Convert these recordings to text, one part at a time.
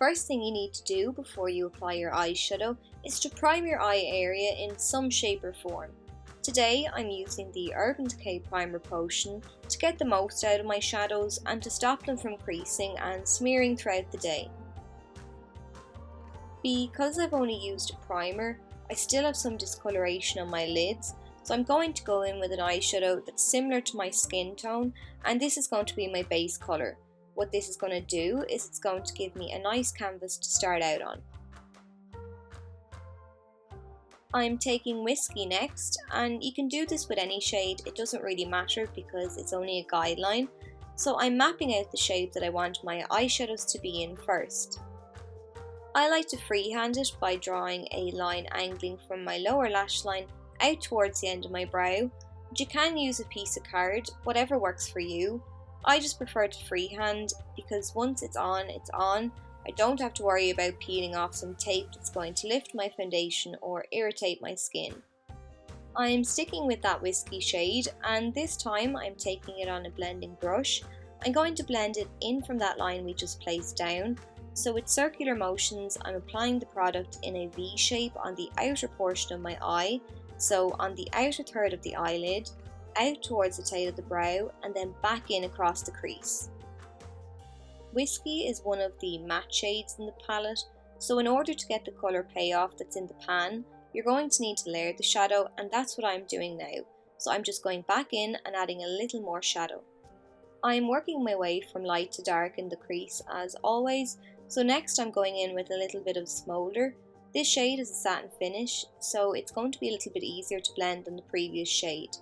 first thing you need to do before you apply your eyeshadow is to prime your eye area in some shape or form. Today I'm using the Urban Decay Primer Potion to get the most out of my shadows and to stop them from creasing and smearing throughout the day. Because I've only used a primer, I still have some discoloration on my lids, so I'm going to go in with an eyeshadow that's similar to my skin tone, and this is going to be my base colour. What this is going to do is it's going to give me a nice canvas to start out on. I'm taking Whiskey next, and you can do this with any shade, it doesn't really matter because it's only a guideline. So I'm mapping out the shape that I want my eyeshadows to be in first. I like to freehand it by drawing a line angling from my lower lash line out towards the end of my brow, but you can use a piece of card, whatever works for you. I just prefer to freehand because once it's on, it's on. I don't have to worry about peeling off some tape that's going to lift my foundation or irritate my skin. I'm sticking with that Whiskey shade, and this time I'm taking it on a blending brush. I'm going to blend it in from that line we just placed down. So with circular motions, I'm applying the product in a V shape on the outer portion of my eye, so on the outer third of the eyelid, out towards the tail of the brow, and then back in across the crease. Whiskey is one of the matte shades in the palette, so in order to get the colour payoff that's in the pan, you're going to need to layer the shadow, and that's what I'm doing now. So I'm just going back in and adding a little more shadow. I'm working my way from light to dark in the crease as always, so next I'm going in with a little bit of Smolder. This shade is a satin finish, so it's going to be a little bit easier to blend than the previous shade.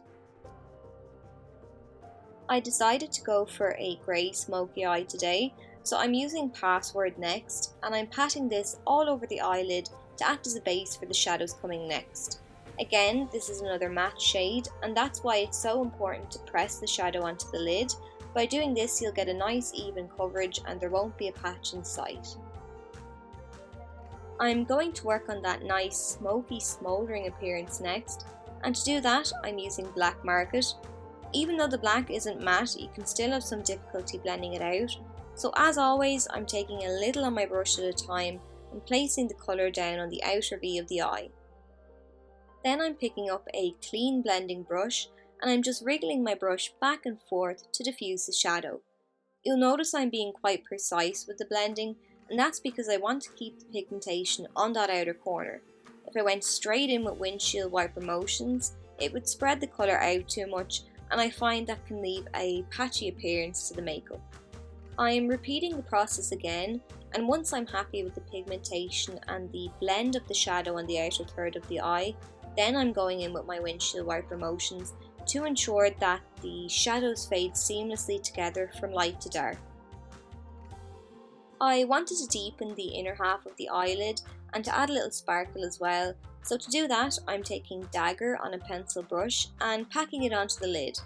I decided to go for a grey smoky eye today, so I'm using Password next, and I'm patting this all over the eyelid to act as a base for the shadows coming next. Again, this is another matte shade, and that's why it's so important to press the shadow onto the lid. By doing this, you'll get a nice even coverage and there won't be a patch in sight. I'm going to work on that nice smoky smouldering appearance next, and to do that I'm using Black Market. Even though the black isn't matte, you can still have some difficulty blending it out, so as always I'm taking a little on my brush at a time and placing the colour down on the outer V of the eye. Then I'm picking up a clean blending brush and I'm just wriggling my brush back and forth to diffuse the shadow. You'll notice I'm being quite precise with the blending, and that's because I want to keep the pigmentation on that outer corner. If I went straight in with windshield wiper motions, it would spread the colour out too much, and I find that can leave a patchy appearance to the makeup. I'm repeating the process again, and once I'm happy with the pigmentation and the blend of the shadow on the outer third of the eye, then I'm going in with my windshield wiper motions to ensure that the shadows fade seamlessly together from light to dark. I wanted to deepen the inner half of the eyelid and to add a little sparkle as well, so to do that I'm taking Dagger on a pencil brush and packing it onto the lid.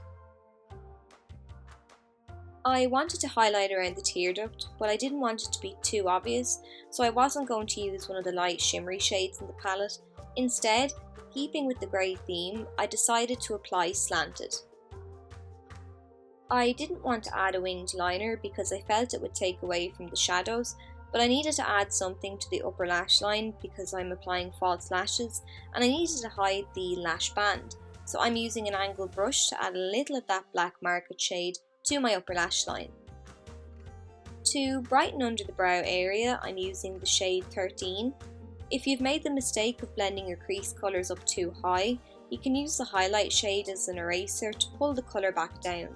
I wanted to highlight around the tear duct, but I didn't want it to be too obvious, so I wasn't going to use one of the light shimmery shades in the palette. Instead, keeping with the grey theme, I decided to apply Slanted. I didn't want to add a winged liner because I felt it would take away from the shadows, but I needed to add something to the upper lash line because I'm applying false lashes, and I needed to hide the lash band, so I'm using an angled brush to add a little of that Black Market shade to my upper lash line. To brighten under the brow area, I'm using the shade 13. If you've made the mistake of blending your crease colours up too high, you can use the highlight shade as an eraser to pull the colour back down.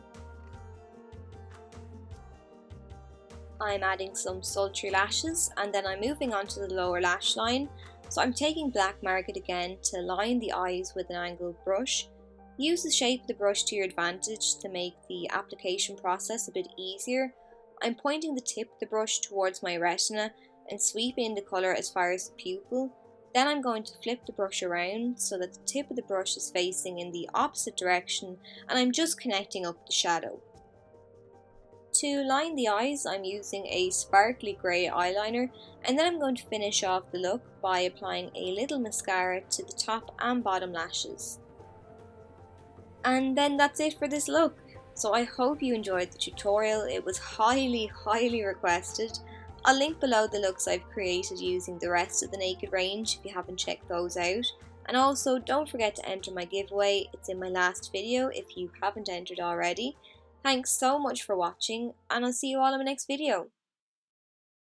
I'm adding some sultry lashes, and then I'm moving on to the lower lash line, so I'm taking Black Market again to line the eyes with an angled brush. Use the shape of the brush to your advantage to make the application process a bit easier. I'm pointing the tip of the brush towards my retina and sweep in the colour as far as the pupil. Then I'm going to flip the brush around so that the tip of the brush is facing in the opposite direction, and I'm just connecting up the shadow. To line the eyes, I'm using a sparkly grey eyeliner, and then I'm going to finish off the look by applying a little mascara to the top and bottom lashes. And then that's it for this look. So I hope you enjoyed the tutorial. It was highly requested. I'll link below the looks I've created using the rest of the Naked range if you haven't checked those out. And also don't forget to enter my giveaway, it's in my last video if you haven't entered already. Thanks so much for watching, and I'll see you all in my next video.